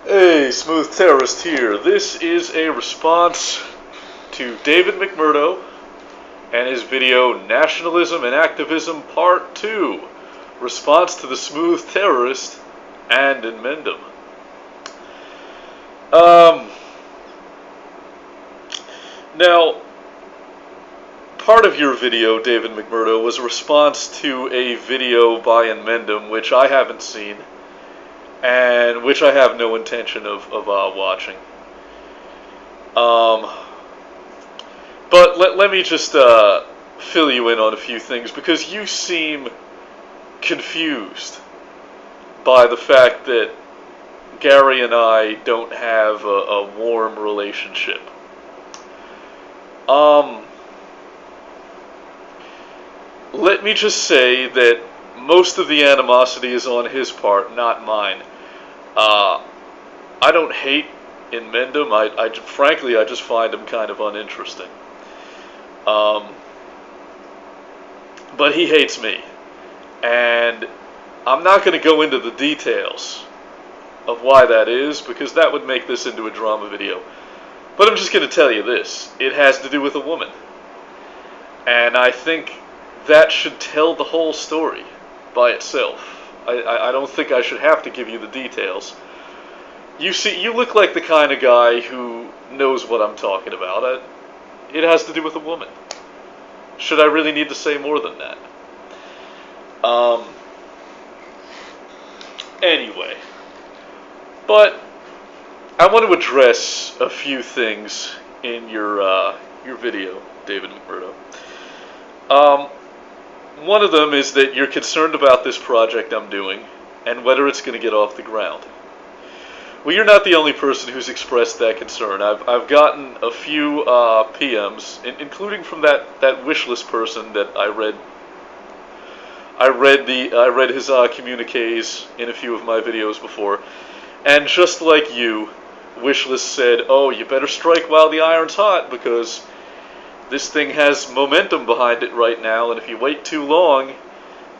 Hey, SmoothTerrorist here. This is a response to David McMurdo and his video Nationalism and Activism Part 2. Response to the SmoothTerrorist and Inmendham. Now, part of your video, David McMurdo, was a response to a video by Inmendham, which I haven't seen, and which I have no intention of watching. But let me just fill you in on a few things, because you seem confused by the fact that Gary and I don't have a warm relationship. Let me just say that most of the animosity is on his part, not mine. I don't hate Inmendham. Frankly, I just find him kind of uninteresting. But he hates me. And I'm not going to go into the details of why that is, because that would make this into a drama video. But I'm just going to tell you this. It has to do with a woman. And I think that should tell the whole story by itself. I don't think I should have to give you the details. You see, you look like the kind of guy who knows what I'm talking about. It has to do with a woman. Should I really need to say more than that? Anyway. But I want to address a few things in your video, David McMurdo. One of them is that you're concerned about this project I'm doing and whether it's going to get off the ground. Well, you're not the only person who's expressed that concern. I've gotten a few PMs, including from that wish list person that I read. I read his communiques in a few of my videos before, and just like you, Wishlist said, "Oh, you better strike while the iron's hot, because this thing has momentum behind it right now, and if you wait too long,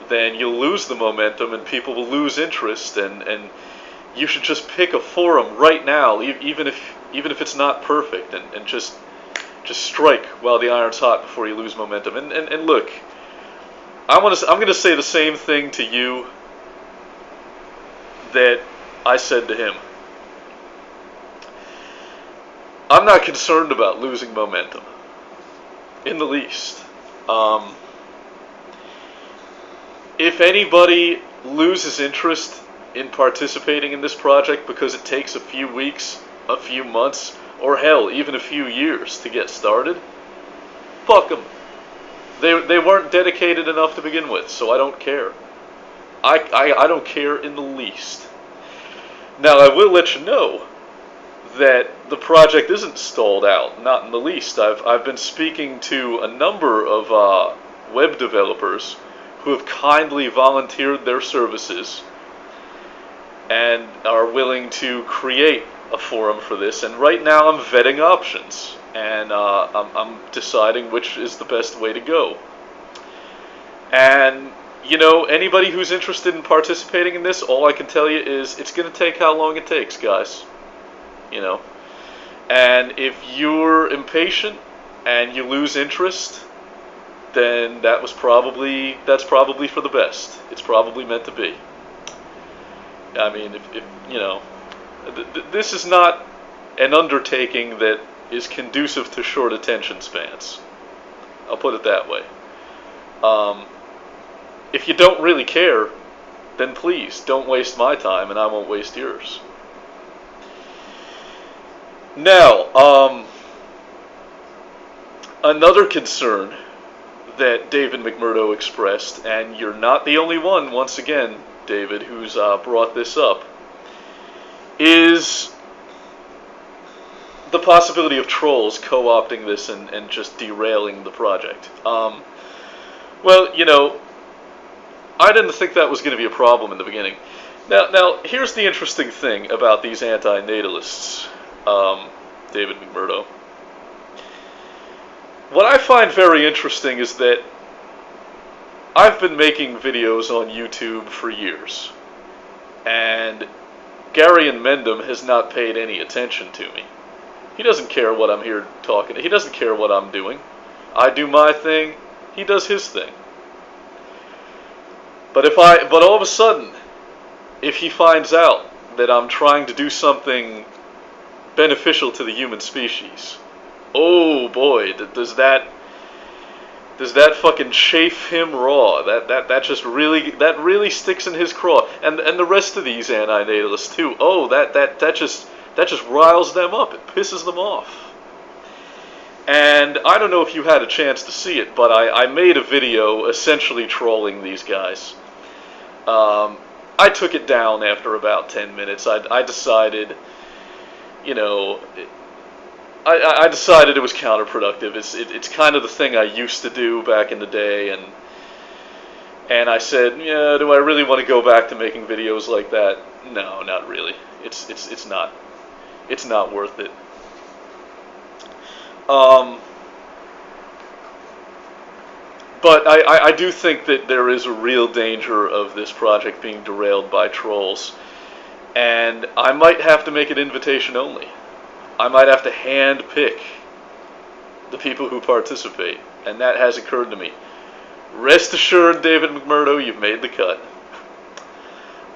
then you'll lose the momentum and people will lose interest, and you should just pick a forum right now, even if it's not perfect, and just strike while the iron's hot before you lose momentum." And look, I'm going to say the same thing to you that I said to him. I'm not concerned about losing momentum in the least. If anybody loses interest in participating in this project because it takes a few weeks, a few months, or hell, even a few years to get started, fuck them. They weren't dedicated enough to begin with, so I don't care. I don't care in the least. Now, I will let you know that the project isn't stalled out, not in the least. I've been speaking to a number of web developers who have kindly volunteered their services and are willing to create a forum for this. And right now I'm vetting options, and I'm deciding which is the best way to go. And anybody who's interested in participating in this, all I can tell you is it's going to take how long it takes, guys. And if you're impatient and you lose interest, then that's probably for the best. It's probably meant to be. I mean, if this is not an undertaking that is conducive to short attention spans. I'll put it that way. If you don't really care, then please don't waste my time, and I won't waste yours. Now, another concern that David McMurdo expressed, and you're not the only one, once again, David, who's brought this up, is the possibility of trolls co-opting this and just derailing the project. Well, I didn't think that was going to be a problem in the beginning. Now, here's the interesting thing about these anti-natalists, David McMurdo. What I find very interesting is that I've been making videos on YouTube for years, and Gary Inmendham has not paid any attention to me. He doesn't care what I'm here talking. He doesn't care what I'm doing. I do my thing. He does his thing. But all of a sudden, if he finds out that I'm trying to do something beneficial to the human species, oh boy, does that fucking chafe him raw. That just really sticks in his craw. And the rest of these anti-natalists too. Oh, that just riles them up. It pisses them off. And I don't know if you had a chance to see it, but I made a video essentially trolling these guys. I took it down after about 10 minutes. I decided, I decided it was counterproductive. It's kind of the thing I used to do back in the day, and I said, yeah, do I really want to go back to making videos like that? No, not really. It's not worth it. But I do think that there is a real danger of this project being derailed by trolls, and I might have to make it invitation only. I might have to hand pick the people who participate, and that has occurred to me. Rest assured, David McMurdo, you've made the cut.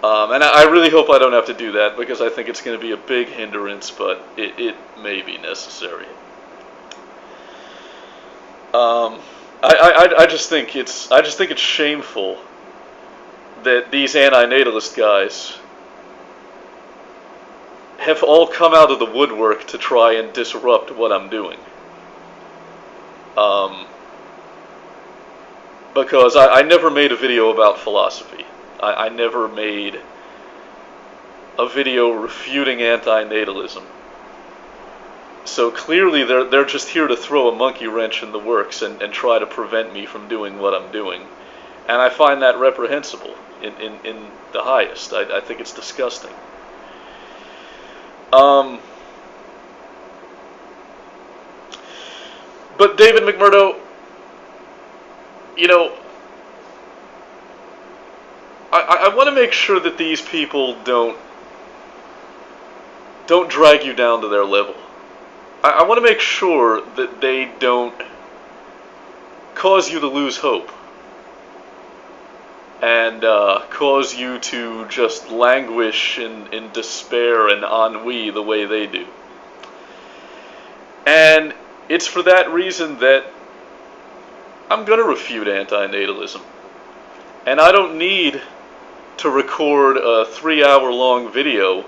And I really hope I don't have to do that, because I think it's going to be a big hindrance, but it may be necessary. I just think it's shameful that these anti-natalist guys have all come out of the woodwork to try and disrupt what I'm doing. Because I never made a video about philosophy. I never made a video refuting anti-natalism. So clearly they're just here to throw a monkey wrench in the works and try to prevent me from doing what I'm doing. And I find that reprehensible in the highest. I think it's disgusting. But David McMurdo, I want to make sure that these people don't drag you down to their level. I want to make sure that they don't cause you to lose hope and cause you to just languish in despair and ennui the way they do. And it's for that reason that I'm going to refute anti-natalism. And I don't need to record a 3-hour-long video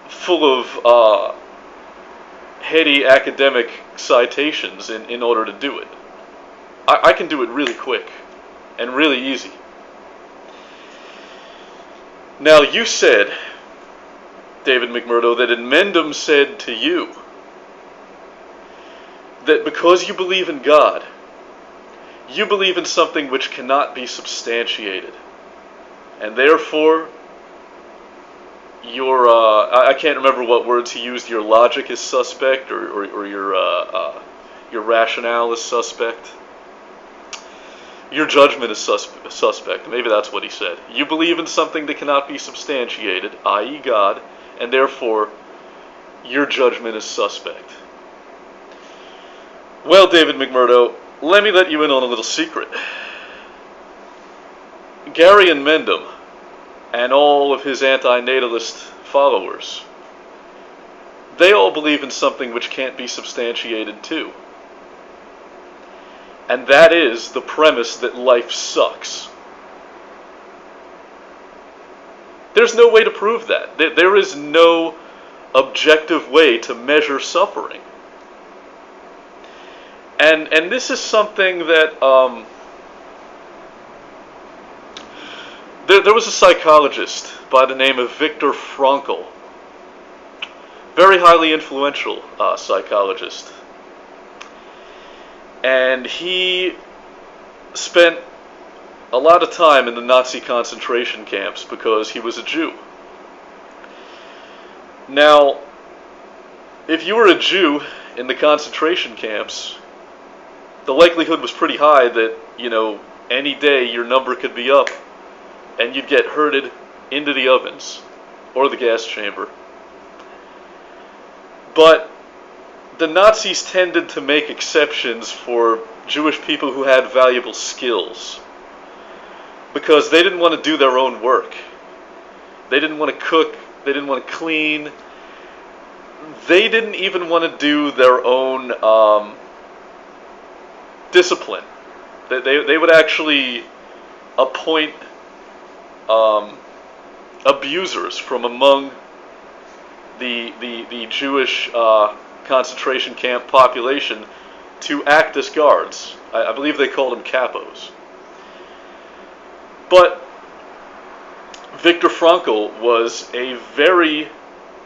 full of heady academic citations in order to do it. I can do it really quick and really easy. Now, you said, David McMurdo, that Inmendham said to you that because you believe in God, you believe in something which cannot be substantiated. And therefore, your, I can't remember what words he used, your logic is suspect, or your rationale is suspect. Your judgment is suspect. Maybe that's what he said. You believe in something that cannot be substantiated, i.e. God, and therefore, your judgment is suspect. Well, David McMurdo, let me let you in on a little secret. Gary Inmendham and all of his anti-natalist followers, they all believe in something which can't be substantiated too. And that is the premise that life sucks. There's no way to prove that. There is no objective way to measure suffering. And this is something that there was a psychologist by the name of Viktor Frankl, very highly influential psychologist, and he spent a lot of time in the Nazi concentration camps because he was a Jew. Now, if you were a Jew in the concentration camps, the likelihood was pretty high that, any day your number could be up and you'd get herded into the ovens or the gas chamber. But the Nazis tended to make exceptions for Jewish people who had valuable skills, because they didn't want to do their own work. They didn't want to cook, they didn't want to clean, they didn't even want to do their own discipline. They would actually appoint abusers from among the Jewish concentration camp population to act as guards. I believe they called them capos. But Viktor Frankl was a very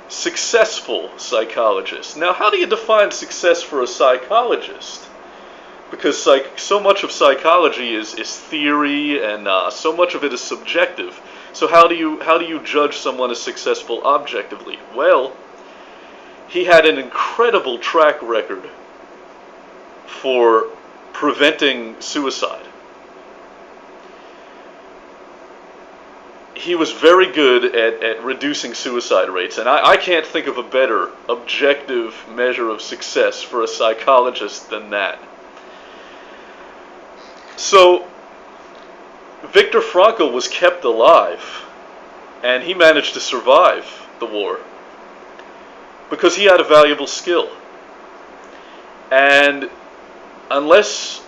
successful psychologist. Now, how do you define success for a psychologist? Because so much of psychology is theory, and so much of it is subjective. So how do you judge someone as successful objectively? Well, he had an incredible track record for preventing suicide. He was very good at reducing suicide rates, and I can't think of a better objective measure of success for a psychologist than that. So, Viktor Frankl was kept alive, and he managed to survive the war because he had a valuable skill. And unless,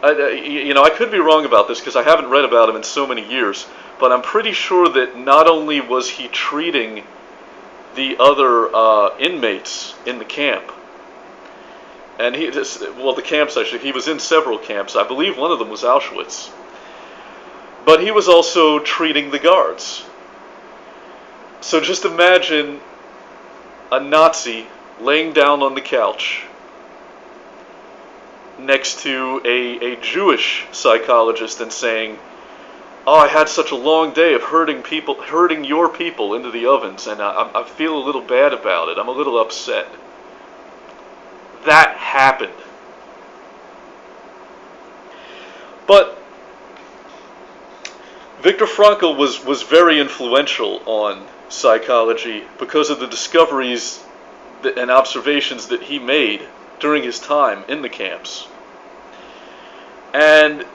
I could be wrong about this because I haven't read about him in so many years, but I'm pretty sure that not only was he treating the other inmates in the camp, and the camps actually, he was in several camps. I believe one of them was Auschwitz. But he was also treating the guards. So just imagine a Nazi laying down on the couch next to a Jewish psychologist and saying, "Oh, I had such a long day of herding your people into the ovens, and I feel a little bad about it. I'm a little upset." That happened. But Viktor Frankl was very influential on psychology because of the discoveries and observations that he made during his time in the camps. And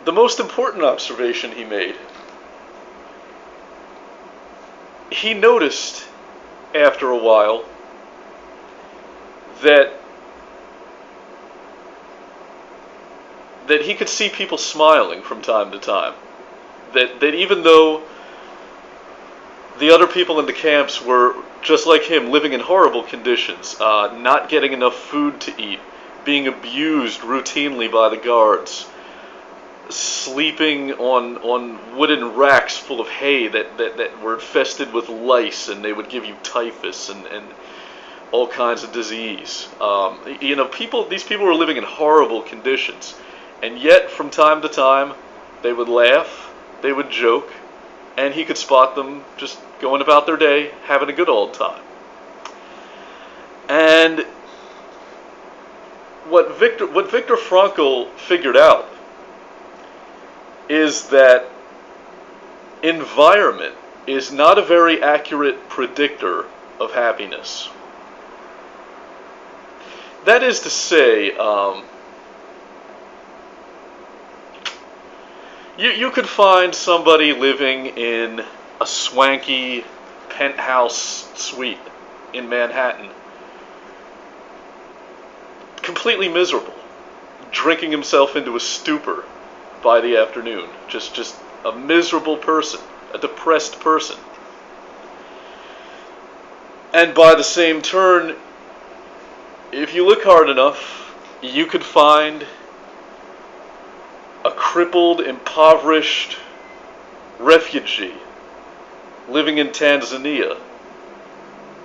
the most important observation he made, he noticed after a while that he could see people smiling from time to time. That even though the other people in the camps were just like him, living in horrible conditions, not getting enough food to eat, being abused routinely by the guards, sleeping on wooden racks full of hay that were infested with lice, and they would give you typhus and all kinds of disease. These people were living in horrible conditions, and yet from time to time they would laugh, they would joke, and he could spot them just going about their day, having a good old time. And what Viktor Frankl figured out is that environment is not a very accurate predictor of happiness. That is to say, you could find somebody living in a swanky penthouse suite in Manhattan, completely miserable, drinking himself into a stupor by the afternoon, just a miserable person, a depressed person. And by the same turn, if you look hard enough, you could find a crippled, impoverished refugee living in Tanzania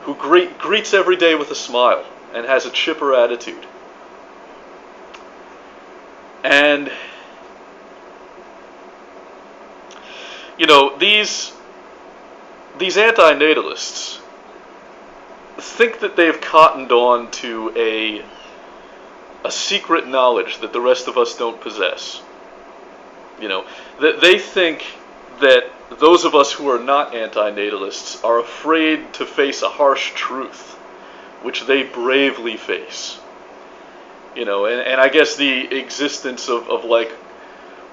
who greets every day with a smile and has a chipper attitude. And these anti-natalists think that they've cottoned on to a secret knowledge that the rest of us don't possess. That they think that those of us who are not anti-natalists are afraid to face a harsh truth, which they bravely face. And I guess the existence of like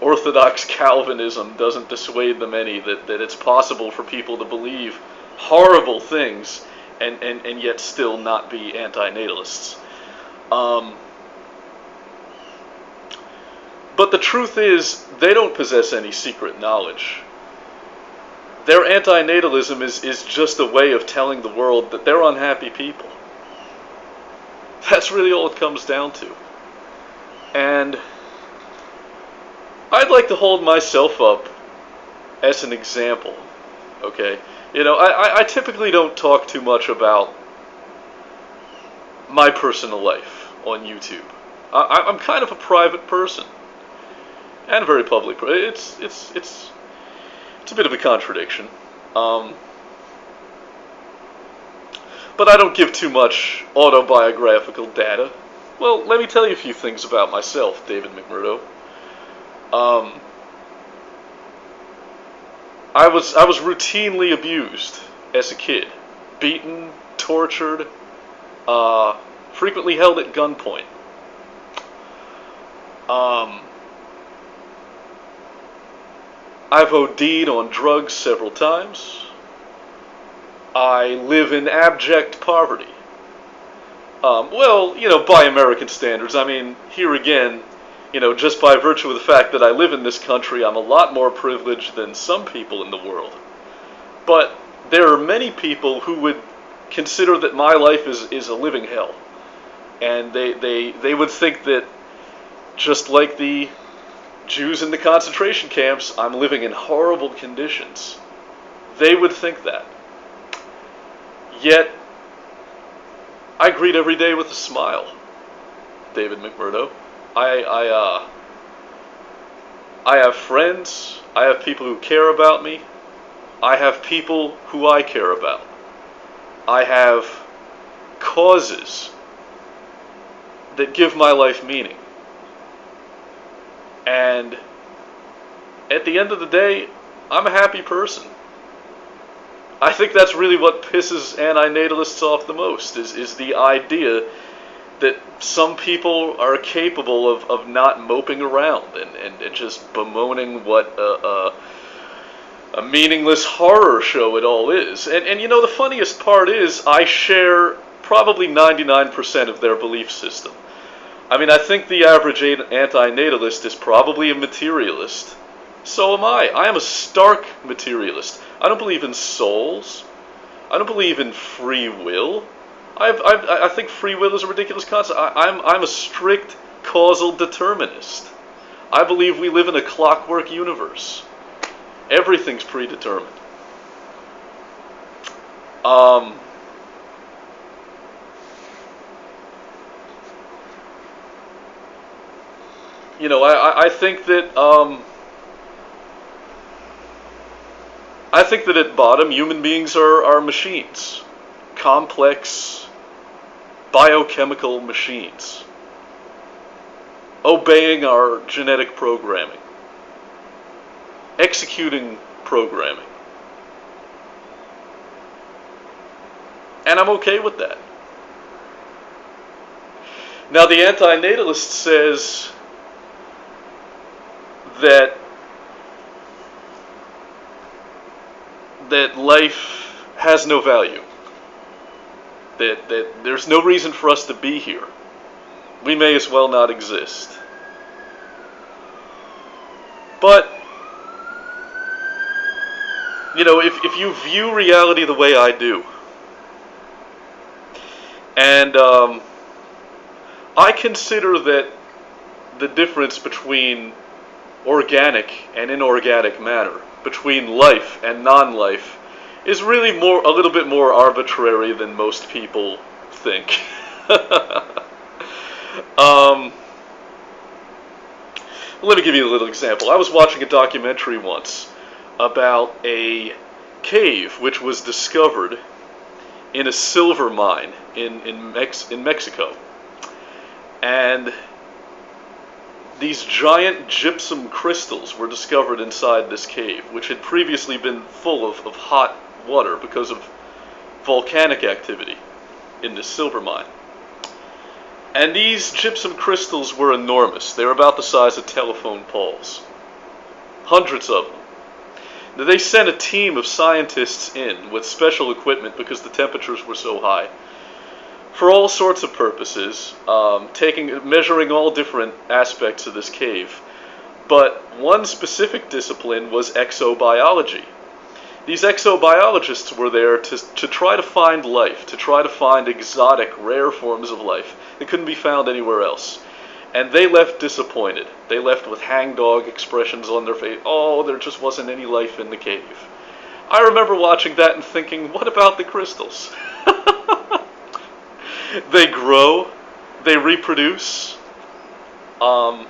Orthodox Calvinism doesn't dissuade them any, that it's possible for people to believe horrible things and yet still not be anti-natalists. But the truth is, they don't possess any secret knowledge. Their anti-natalism is just a way of telling the world that they're unhappy people. That's really all it comes down to. And I'd like to hold myself up as an example, okay? I typically don't talk too much about my personal life on YouTube. I'm kind of a private person. And a very public person. It's a bit of a contradiction. But I don't give too much autobiographical data. Well, let me tell you a few things about myself, David McMurdo. I was routinely abused as a kid, beaten, tortured, frequently held at gunpoint. I've OD'd on drugs several times. I live in abject poverty. By American standards. I mean, here again, just by virtue of the fact that I live in this country, I'm a lot more privileged than some people in the world. But there are many people who would consider that my life is a living hell. And they would think that, just like the Jews in the concentration camps, I'm living in horrible conditions. They would think that. Yet, I greet every day with a smile, David McMurdo. I have friends. I have people who care about me. I have people who I care about. I have causes that give my life meaning. And at the end of the day, I'm a happy person. I think that's really what pisses anti-natalists off the most, is the idea that some people are capable of not moping around and just bemoaning what a meaningless horror show it all is. And the funniest part is, I share probably 99% of their belief system. I mean, I think the average anti-natalist is probably a materialist. So am I. I am a stark materialist. I don't believe in souls. I don't believe in free will. I think free will is a ridiculous concept. I'm a strict causal determinist. I believe we live in a clockwork universe. Everything's predetermined. I think that at bottom, human beings are machines. Complex, biochemical machines. Obeying our genetic programming. Executing programming. And I'm okay with that. Now, the anti-natalist says that life has no value. That there's no reason for us to be here. We may as well not exist. But, if you view reality the way I do, and I consider that the difference between organic and inorganic matter, between life and non-life, is really a little bit more arbitrary than most people think. Let me give you a little example. I was watching a documentary once about a cave which was discovered in a silver mine in Mexico. And these giant gypsum crystals were discovered inside this cave, which had previously been full of hot water because of volcanic activity in this silver mine. And these gypsum crystals were enormous. They were about the size of telephone poles. Hundreds of them. Now, they sent a team of scientists in with special equipment because the temperatures were so high, for all sorts of purposes, measuring all different aspects of this cave. But one specific discipline was exobiology. These exobiologists were there to try to find life, to try to find exotic, rare forms of life that couldn't be found anywhere else. And they left disappointed. They left with hangdog expressions on their face. Oh, there just wasn't any life in the cave. I remember watching that and thinking, what about the crystals? They grow, they reproduce. One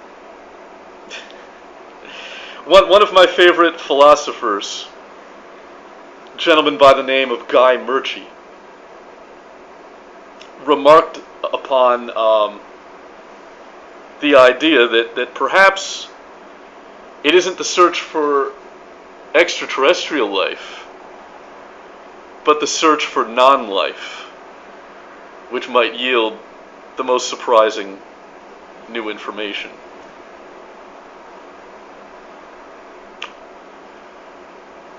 of my favorite philosophers, a gentleman by the name of Guy Murchie, remarked upon the idea that perhaps it isn't the search for extraterrestrial life, but the search for non-life, which might yield the most surprising new information.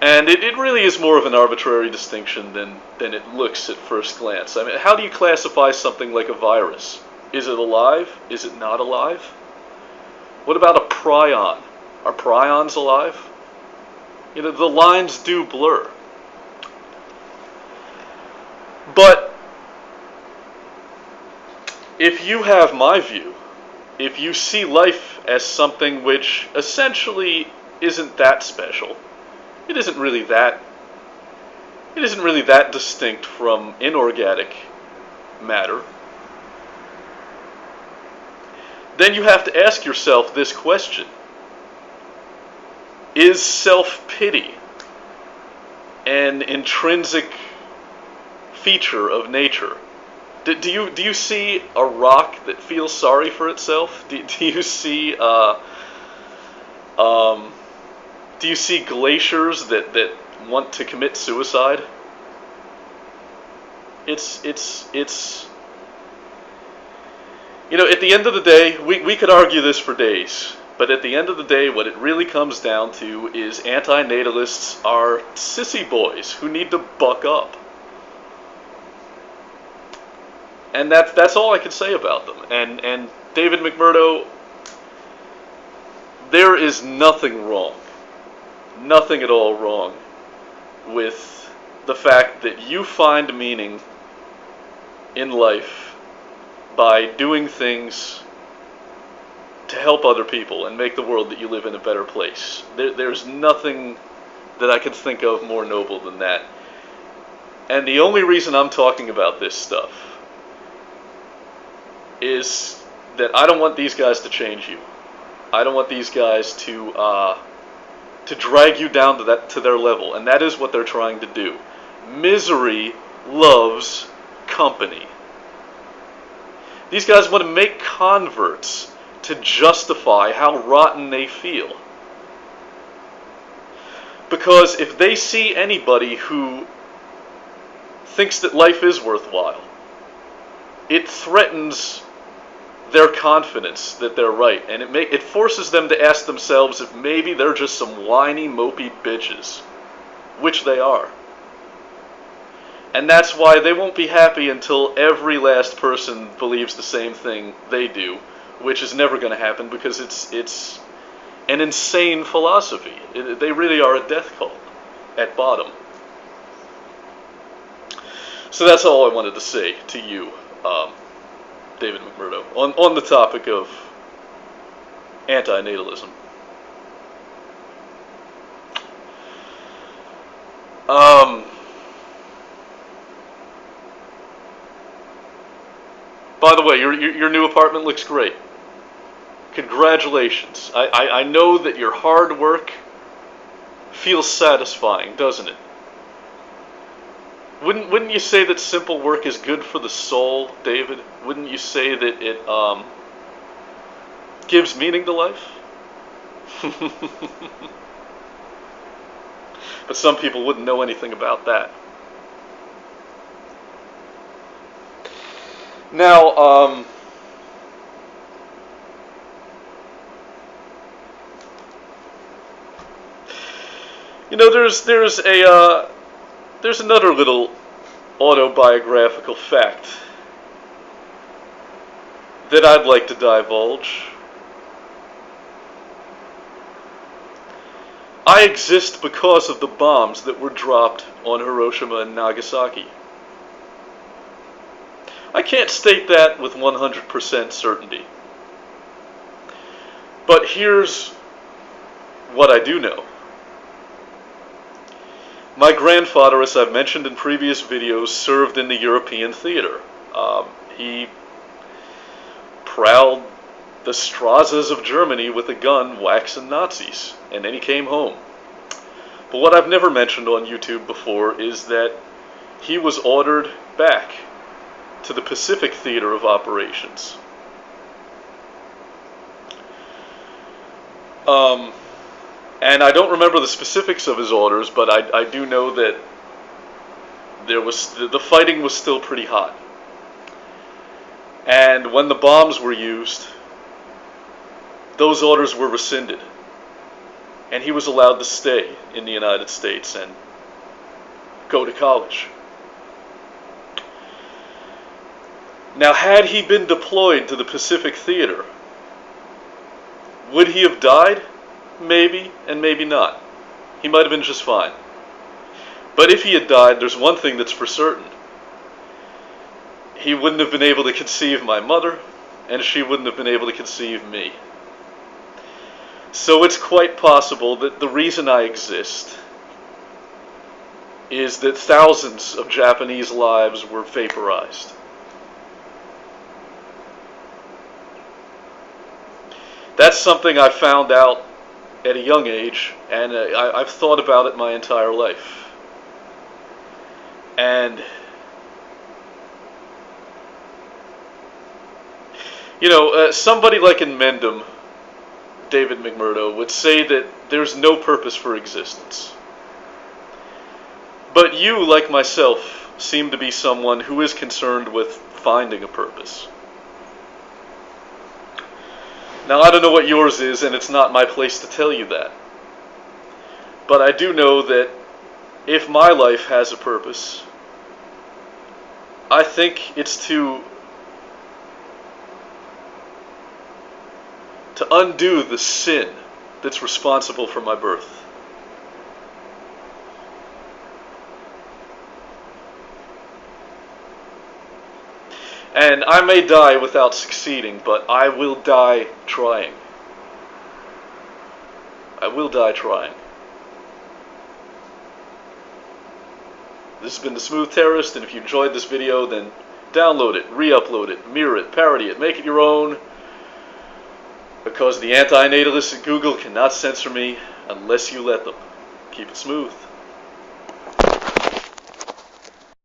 And it really is more of an arbitrary distinction than it looks at first glance. I mean, how do you classify something like a virus? Is it alive? Is it not alive? What about a prion? Are prions alive? You know, the lines do blur. But if you have my view, if you see life as something which essentially isn't that special, it isn't really that distinct from inorganic matter, then you have to ask yourself this question: is self-pity an intrinsic feature of nature? Do you see a rock that feels sorry for itself? Do you see glaciers that want to commit suicide? It's you know, at the end of the day, we could argue this for days, but at the end of the day, what it really comes down to is anti-natalists are sissy boys who need to buck up. And that's all I can say about them. And David McMurdo, there is nothing wrong, nothing at all wrong with the fact that you find meaning in life by doing things to help other people and make the world that you live in a better place. There's nothing that I can think of more noble than that. And the only reason I'm talking about this stuff is that I don't want these guys to change you. I don't want these guys to drag you down to their level, and that is what they're trying to do. Misery loves company. These guys want to make converts to justify how rotten they feel. Because if they see anybody who thinks that life is worthwhile, it threatens their confidence that they're right, and it forces them to ask themselves if maybe they're just some whiny, mopey bitches, which they are. And that's why they won't be happy until every last person believes the same thing they do, which is never going to happen because it's an insane philosophy. They really are a death cult at bottom. So that's all I wanted to say to you, David McMurdo, on the topic of anti-natalism. By the way, your new apartment looks great. Congratulations. I know that your hard work feels satisfying, doesn't it? Wouldn't you say that simple work is good for the soul, David? Wouldn't you say that gives meaning to life. But some people wouldn't know anything about that. Now, you know, there's another little autobiographical fact that I'd like to divulge. I exist because of the bombs that were dropped on Hiroshima and Nagasaki. I can't state that with 100% certainty. But here's what I do know. My grandfather, as I've mentioned in previous videos, served in the European theater. He prowled the Straßes of Germany with a gun waxing Nazis, and then he came home. But what I've never mentioned on YouTube before is that he was ordered back to the Pacific Theater of Operations. And I don't remember the specifics of his orders, but I do know that the fighting was still pretty hot. And when the bombs were used, those orders were rescinded. And he was allowed to stay in the United States and go to college. Now, had he been deployed to the Pacific Theater, would he have died? Maybe, and maybe not. He might have been just fine. But if he had died, there's one thing that's for certain. He wouldn't have been able to conceive my mother, and she wouldn't have been able to conceive me. So it's quite possible that the reason I exist is that thousands of Japanese lives were vaporized. That's something I found out at a young age, and I've thought about it my entire life. And, you know, somebody like Inmendham, David McMurdo, would say that there's no purpose for existence. But you, like myself, seem to be someone who is concerned with finding a purpose. Now, I don't know what yours is, and it's not my place to tell you that. But I do know that if my life has a purpose, I think it's to undo the sin that's responsible for my birth. And I may die without succeeding, but I will die trying. I will die trying. This has been The Smooth Terrorist, and if you enjoyed this video, then download it, re-upload it, mirror it, parody it, make it your own, because the anti-natalists at Google cannot censor me unless you let them. Keep it smooth.